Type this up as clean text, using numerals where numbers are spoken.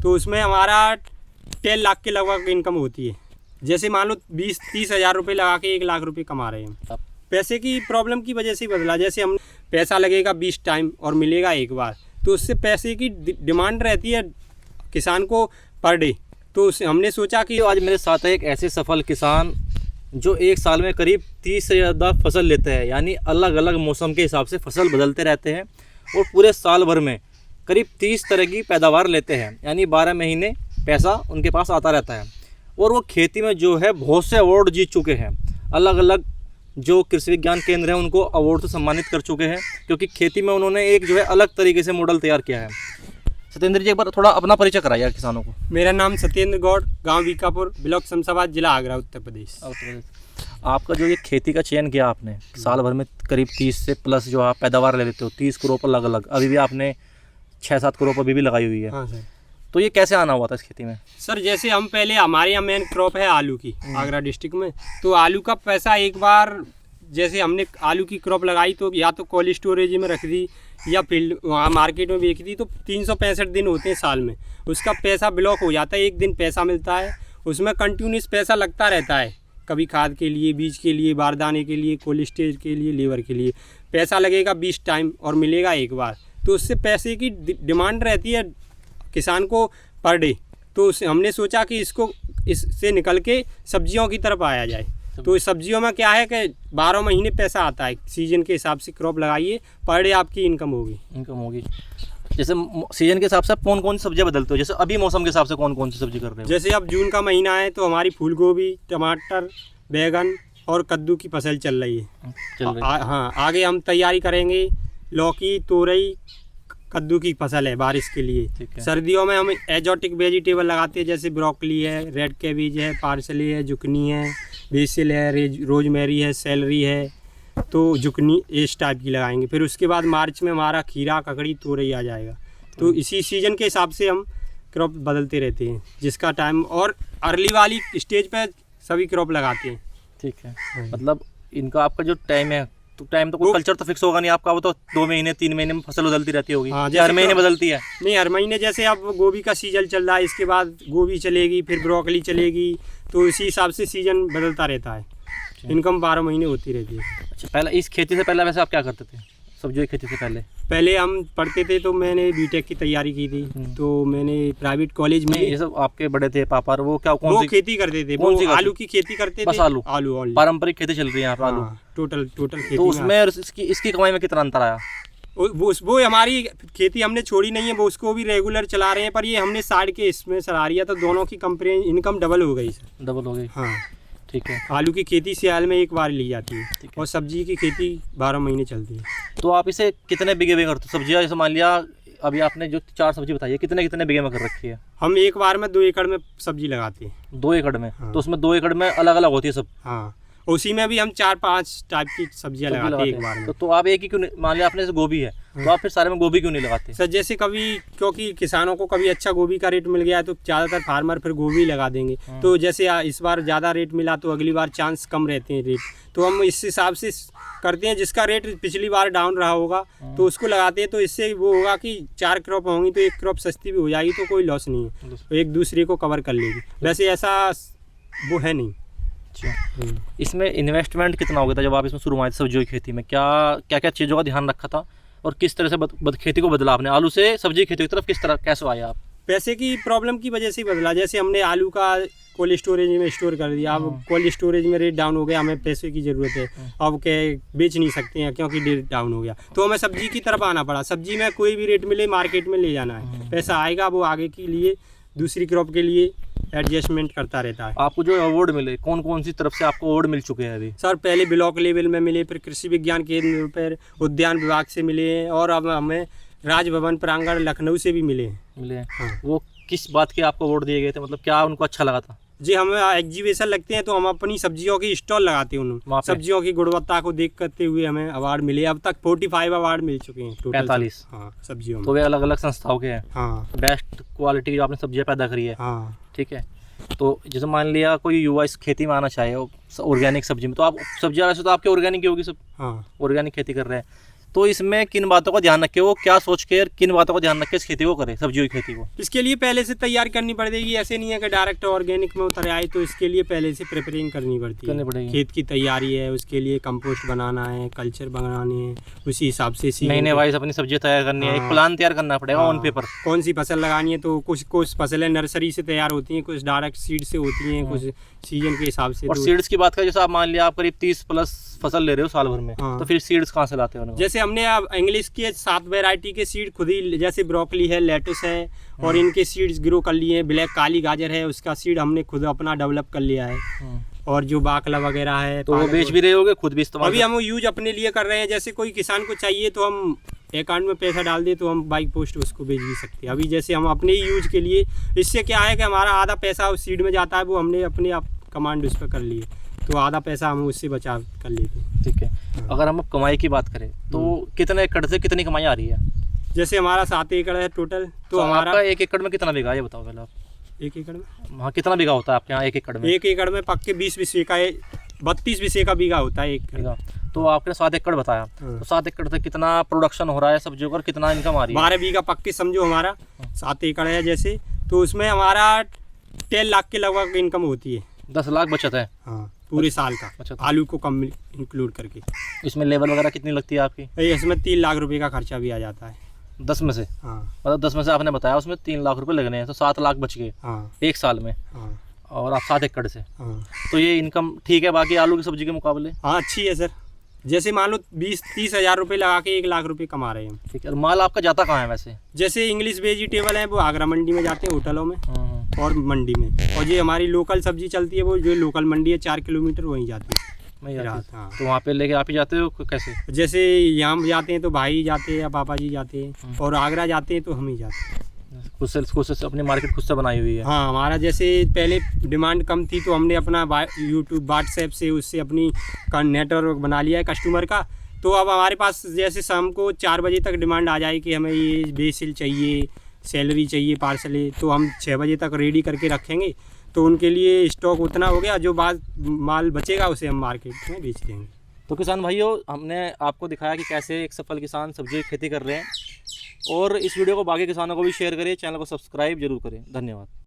तो उसमें हमारा 10 लाख के लगभग इनकम होती है। जैसे मान लो 20-30 हज़ार रुपये लगा के 1 लाख रुपये कमा रहे हैं हम। पैसे की प्रॉब्लम की वजह से ही बदला। जैसे हम पैसा लगेगा 20 टाइम और मिलेगा एक बार, तो उससे पैसे की डिमांड रहती है किसान को पर डे। तो हमने सोचा कि आज मेरे साथ है एक ऐसे सफल किसान जो एक साल में करीब 30 से ज़्यादा फसल लेते हैं, यानी अलग अलग मौसम के हिसाब से फसल बदलते रहते हैं और पूरे साल भर में करीब 30 तरह की पैदावार लेते हैं, यानी 12 महीने पैसा उनके पास आता रहता है। और वो खेती में जो है बहुत से अवार्ड जीत चुके हैं। अलग अलग जो कृषि विज्ञान केंद्र हैं उनको अवार्ड से सम्मानित कर चुके हैं, क्योंकि खेती में उन्होंने एक जो है अलग तरीके से मॉडल तैयार किया है। सत्येंद्र जी, एक बार थोड़ा अपना परिचय कराइए किसानों को। मेरा नाम सत्येंद्र गौड़, गांव बीकापुर, ब्लॉक शमशाबाद, जिला आगरा, उत्तर प्रदेश। आपका जो ये खेती का चयन किया आपने, साल भर में करीब 30 से प्लस जो आप पैदावार ले लेते हो, 30 क्रॉप अलग अलग, अभी भी आपने 6-7 क्रॉप अभी भी लगाई हुई है। हाँ सर। तो ये कैसे आना हुआ था इस खेती में? सर जैसे हम पहले, हमारे यहाँ मेन क्रॉप है आलू की, आगरा डिस्ट्रिक्ट में। तो आलू का पैसा एक बार जैसे हमने आलू की क्रॉप लगाई तो या तो कोल्ड स्टोरेज में रख दी या फील्ड वहाँ मार्केट में बेच दी, तो 365 दिन होते हैं साल में, उसका पैसा ब्लॉक हो जाता है। एक दिन पैसा मिलता है, उसमें कंटिन्यूस पैसा लगता रहता है, कभी खाद के लिए, बीज के लिए, बारदाने के लिए, कोल्ड स्टोरेज के लिए, लेबर के लिए। पैसा लगेगा 20 टाइम और मिलेगा एक बार, तो उससे पैसे की डिमांड रहती है किसान को पर डे। तो हमने सोचा कि इससे निकल के सब्जियों की तरफ आया जाए। तो इस सब्जियों में क्या है कि 12 महीने पैसा आता है, सीजन के हिसाब से क्रॉप लगाइए, पर डे आपकी इनकम होगी। जैसे सीजन के हिसाब से आप कौन कौन सी सब्जियां बदलते हो? जैसे अभी मौसम के हिसाब से कौन कौन सी सब्जी कर रहे हो? जैसे अब जून का महीना है तो हमारी फूल गोभी, टमाटर, बैगन और कद्दू की फसल चल रही है। हाँ, आगे हम तैयारी करेंगे लौकी, तोरई, कद्दू की फसल है बारिश के लिए। सर्दियों में हम एजोटिक वेजिटेबल लगाते हैं, जैसे ब्रोकली है, रेड कैबेज है, पार्सली है, जुकनी है, बेसिल है, रोजमेरी है, सेलरी है। तो जुकनी इस टाइप की लगाएंगे। फिर उसके बाद मार्च में हमारा खीरा, ककड़ी, तोरई आ जाएगा। तो इसी सीजन के हिसाब से हम क्रॉप बदलते रहते हैं, जिसका टाइम, और अर्ली वाली स्टेज पे सभी क्रॉप लगाते हैं। ठीक है, मतलब इनका आपका जो टाइम है, तो टाइम तो कोई कल्चर तो फिक्स होगा नहीं आपका, वो तो 2 महीने 3 महीने में फसल बदलती रहती होगी। हाँ, हर महीने बदलती है? नहीं, हर महीने। जैसे अब गोभी का सीजन चल रहा है, इसके बाद गोभी चलेगी, फिर ब्रोकली चलेगी, तो इसी हिसाब से सीजन बदलता रहता है। इनकम 12 महीने होती रहती है। अच्छा, पहले इस खेती से पहले वैसे आप क्या करते थे, सब्जियों की खेती से पहले? हम पढ़ते थे, तो मैंने बीटेक की तैयारी की थी। तो मैंने प्राइवेट कॉलेज में, ये सब आपके बड़े थे पापा, वो क्या कौन सी खेती करते थे? वो आलू की खेती करते थे। बस आलू पारंपरिक खेती चल रही है यहाँ पे? आलू टोटल खेती। तो उसमें इसकी कमाई में कितना अंतर आया? वो हमारी खेती हमने छोड़ी नहीं है, वो उसको भी रेगुलर चला रहे हैं, पर ये हमने साइड के इसमें चला रही है, तो दोनों की कंपनी इनकम डबल हो गई सर। डबल हो गई? हाँ, ठीक है। आलू की खेती सियाल में एक बार ली जाती है, और सब्जी की खेती 12 महीने चलती है। तो आप इसे कितने बीघे में करते हो सब्जियाँ? जैसे मान लिया अभी आपने जो 4 सब्जी बताई है, कितने बीघे में कर रखी है? हम एक बार में 2 एकड़ में सब्जी लगाते हैं। 2 एकड़ में? हाँ। तो उसमें 2 एकड़ में अलग अलग होती है सब? हाँ, उसी में भी हम 4-5 टाइप की सब्जियां लगाते हैं एक बार में। तो आप एक ही क्यों, मान लिया आपने जैसे गोभी है, तो आप फिर सारे में गोभी क्यों नहीं लगाते? सर जैसे कभी, क्योंकि किसानों को कभी अच्छा गोभी का रेट मिल गया तो ज़्यादातर फार्मर फिर गोभी लगा देंगे। तो जैसे इस बार ज़्यादा रेट मिला तो अगली बार चांस कम रहते हैं रेट, तो हम इस हिसाब से करते हैं। जिसका रेट पिछली बार डाउन रहा होगा तो उसको लगाते हैं, तो इससे वो होगा कि 4 क्रॉप होंगी तो 1 क्रॉप सस्ती भी हो जाएगी, तो कोई लॉस नहीं है, तो एक दूसरे को कवर कर लेगी। वैसे ऐसा वो है नहीं। अच्छा, इसमें इन्वेस्टमेंट कितना हो गया था जब आप इसमें शुरू हुए सब्जियों की खेती में? क्या चीज़ों का ध्यान रखा था और किस तरह से खेती को बदला आपने? आलू से सब्जी खेती की तरफ कैसे आए आप? पैसे की प्रॉब्लम की वजह से ही बदला। जैसे हमने आलू का कोल्ड स्टोरेज में स्टोर कर दिया, अब कोल्ड स्टोरेज में रेट डाउन हो गया, हमें पैसे की ज़रूरत है, अब क्या बेच नहीं सकते हैं क्योंकि रेट डाउन हो गया, तो हमें सब्जी की तरफ आना पड़ा। सब्जी में कोई भी रेट मिले मार्केट में ले जाना है, पैसा आएगा, वो आगे के लिए दूसरी क्रॉप के लिए एडजस्टमेंट करता रहता है। आपको जो अवार्ड मिले, कौन कौन सी तरफ से आपको अवार्ड मिल चुके हैं अभी? सर पहले ब्लॉक लेवल में मिले, फिर कृषि विज्ञान केंद्र पर, उद्यान विभाग से मिले हैं, और अब हमें राजभवन प्रांगण लखनऊ से भी मिले हैं। हाँ। वो किस बात के आपको अवार्ड दिए गए थे, मतलब क्या उनको अच्छा लगा था? जी, हमें एग्जीबिशन लगते हैं तो हम अपनी सब्जियों की स्टॉल लगाते हैं, उन्होंने सब्जियों की गुणवत्ता को देख करते हुए हमें अवार्ड मिले। अब तक 45 अवार्ड मिल चुके हैं टोटल। 45? हाँ, सब्जियों में। तो वे अलग अलग संस्थाओं के हैं? हाँ। बेस्ट क्वालिटी जो आपने सब्जियां पैदा करी है। हाँ, ठीक है। तो जैसे मान लिया कोई युवा इस खेती में आना चाहे ऑर्गेनिक सब्जी में, तो आप सब्जियां वैसे तो आपके ऑर्गेनिक ही होगी सब? हाँ, ऑर्गेनिक खेती कर रहे हैं, तो इसमें किन बातों का ध्यान रखे, वो क्या सोच के, किन बातों का ध्यान रखे इस खेती को करे, सब्जियों की खेती को? इसके लिए पहले से तैयारी करनी पड़ेगी। ऐसे नहीं है कि डायरेक्ट ऑर्गेनिक में उतर आए, तो इसके लिए पहले से प्रिपरेशन करनी पड़ती है। खेत की तैयारी है, उसके लिए कंपोस्ट बनाना है, कल्चर बनाने हैं, उसी हिसाब से महीने वाइज अपनी सब्जियां तैयार करनी है, एक प्लान तैयार करना पड़ेगा ऑन पेपर। कौन सी फसल लगानी है, तो कुछ फसलें नर्सरी से तैयार होती हैं, कुछ डायरेक्ट सीड से होती हैं, कुछ सीजन के हिसाब से। और सीड्स की बात करें, जैसे आप मान लिया आप करीब 30 प्लस फसल ले रहे हो साल भर में, तो फिर सीड्स कहाँ से लाते हो? जैसे हमने अब इंग्लिश के 7 वैरायटी के सीड खुद ही, जैसे ब्रोकली है, लेटुस है, और इनके सीड्स ग्रो कर लिए हैं। ब्लैक काली गाजर है, उसका सीड हमने खुद अपना डेवलप कर लिया है। और जो बाकला वगैरह है, तो वो बेच भी रहे होगे, खुद भी इस्तेमाल? अभी हम यूज अपने लिए कर रहे हैं। जैसे कोई किसान को चाहिए तो हम अकाउंट में पैसा डाल दे तो हम बाइक पोस्ट उसको बेच भी सकते हैं। अभी जैसे हम अपने ही यूज के लिए, इससे क्या है कि हमारा आधा पैसा उस सीड में जाता है, वो हमने अपने आप कमांड उस पर कर लिए, तो आधा पैसा हम उससे बचा कर लेते हैं। ठीक है। अगर हम कमाई की बात करें तो कितने एकड़ से कितनी कमाई आ रही है? जैसे हमारा 7 एकड़ है टोटल, तो हमारा 1 एकड़ में कितना बीघा, ये बताओ पहले आप। 1 एकड़ में हाँ, कितना बीघा होता है आपके यहाँ 1 एकड़ में? 1 एकड़ में पक्के 20 बीघे का, 32 बीघे का बीघा होता है 1 बीघा। तो आपने 7 एकड़ बताया, तो 7 एकड़ से कितना प्रोडक्शन हो रहा है सब्जियों का, कितना इनकम आ रही है? 12 बीघा पक्के समझो हमारा 7 एकड़ है जैसे, तो उसमें हमारा 10 लाख के लगभग इनकम होती है। 10 लाख बचत है? हाँ, पूरे साल का। अच्छा, आलू को कम इंक्लूड करके। इसमें लेबर वगैरह कितनी लगती है आपकी? इसमें 3 लाख रुपए का खर्चा भी आ जाता है 10 में से। हाँ, मतलब 10 में से आपने बताया उसमें 3 लाख रुपए लगने हैं, तो 7 लाख बच गए। हाँ, 1 साल में। हाँ, और आप 7 एकड़ से, हाँ, तो ये इनकम ठीक है बाकी आलू की सब्जी के मुकाबले? हाँ, अच्छी है सर। जैसे मान लो 20-30 हज़ार रुपये लगा के 1 लाख रुपए कमा रहे हैं हम। ठीक है। और माल आपका जाता कहाँ है वैसे? जैसे इंग्लिश वेजिटेबल है वो आगरा मंडी में जाते हैं, होटलों में और मंडी में। और ये हमारी लोकल सब्जी चलती है, वो जो लोकल मंडी है 4 किलोमीटर, वहीं जाती है। हाँ। तो वहाँ पे लेके आप ही जाते हो कैसे? जैसे यहाँ जाते हैं तो भाई जाते हैं या पापा जी जाते हैं, और आगरा जाते हैं तो हम ही जाते हैं। खुद से अपनी मार्केट खुद से बनाई हुई है? हाँ, हमारा जैसे पहले डिमांड कम थी तो हमने अपना यूट्यूब व्हाट्सएप से उससे अपनी नेटवर्क बना लिया है कस्टमर का। तो अब हमारे पास जैसे शाम को 4 बजे तक डिमांड आ जाए कि हमें ये बेसिल चाहिए, सैलरी चाहिए, पार्सल है, तो हम 6 बजे तक रेडी करके रखेंगे। तो उनके लिए स्टॉक उतना हो गया, जो बाद माल बचेगा उसे हम मार्केट में बेच देंगे। तो किसान भाइयों, हमने आपको दिखाया कि कैसे एक सफल किसान सब्जी की खेती कर रहे हैं, और इस वीडियो को बाकी किसानों को भी शेयर करिए, चैनल को सब्सक्राइब जरूर करें। धन्यवाद।